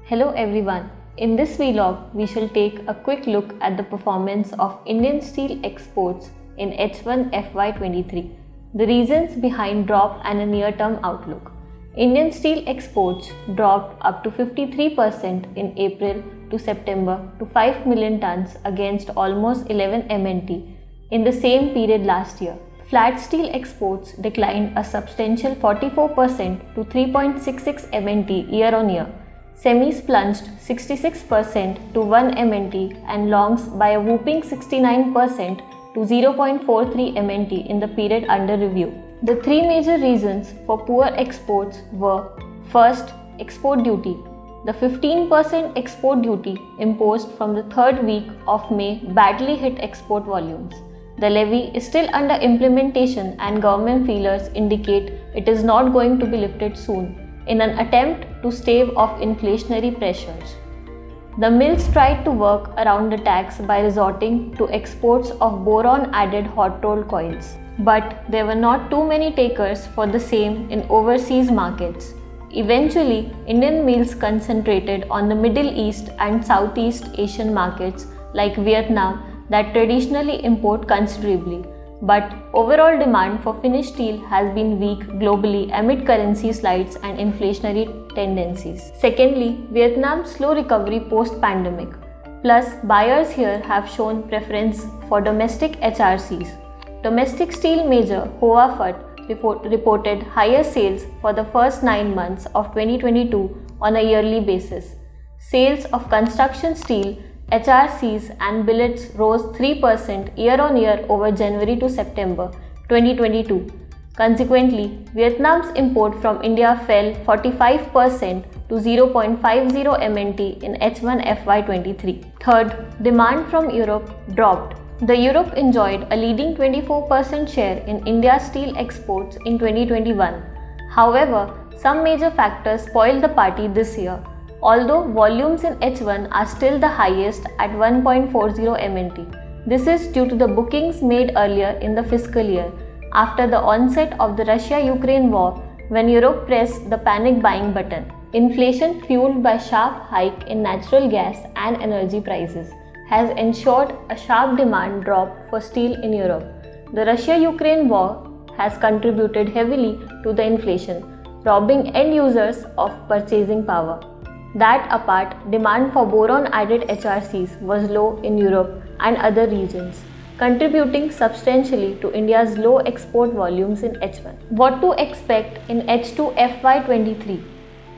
Hello everyone. In this vlog, we shall take a quick look at the performance of Indian steel exports in H1FY23, the reasons behind drop and a near-term outlook. Indian steel exports dropped up to 53% in April to September to 5 million tons against almost 11 MNT in the same period last year. Flat steel exports declined a substantial 44% to 3.66 MNT year-on-year. Semis plunged 66% to 1 MNT and longs by a whopping 69% to 0.43 MNT in the period under review. The three major reasons for poor exports were: first, export duty. The 15% export duty imposed from the third week of May badly hit export volumes. The levy is still under implementation and government feelers indicate it is not going to be lifted soon in an attempt to stave off inflationary pressures. The mills tried to work around the tax by resorting to exports of boron-added hot-rolled coils, but there were not too many takers for the same in overseas markets. Eventually, Indian mills concentrated on the Middle East and Southeast Asian markets like Vietnam that traditionally import considerably, but overall demand for finished steel has been weak globally amid currency slides and inflationary tendencies. Secondly, Vietnam's slow recovery post-pandemic. Plus, buyers here have shown preference for domestic HRCs. Domestic steel major Hoa Phat reported higher sales for the first 9 months of 2022 on a yearly basis. Sales of construction steel, HRCs and billets rose 3% year-on-year over January to September 2022. Consequently, Vietnam's import from India fell 45% to 0.50 MNT in H1FY23. Third, demand from Europe dropped. The Europe enjoyed a leading 24% share in India's steel exports in 2021. However, some major factors spoiled the party this year. Although volumes in H1 are still the highest at 1.40 MNT. This is due to the bookings made earlier in the fiscal year, after the onset of the Russia-Ukraine war, when Europe pressed the panic buying button. Inflation fueled by sharp hike in natural gas and energy prices has ensured a sharp demand drop for steel in Europe. The Russia-Ukraine war has contributed heavily to the inflation, robbing end users of purchasing power. That apart, demand for boron-added HRCs was low in Europe and other regions, contributing substantially to India's low export volumes in H1. What to expect in H2FY23?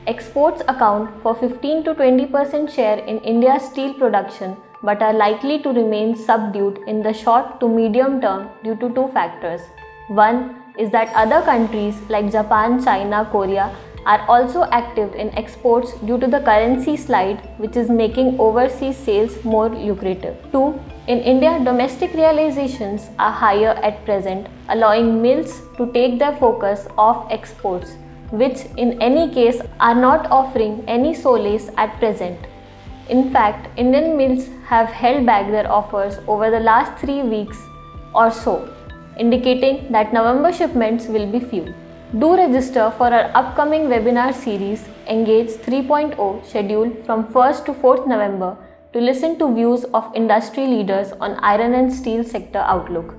Exports account for 15 to 20% share in India's steel production but are likely to remain subdued in the short to medium term due to two factors. One is that other countries like Japan, China, Korea are also active in exports due to the currency slide, which is making overseas sales more lucrative. 2. In India, domestic realizations are higher at present, allowing mills to take their focus off exports, which in any case are not offering any solace at present. In fact, Indian mills have held back their offers over the last 3 weeks or so, indicating that November shipments will be few. Do register for our upcoming webinar series Engage 3.0 scheduled from 1st to 4th November to listen to views of industry leaders on iron and steel sector outlook.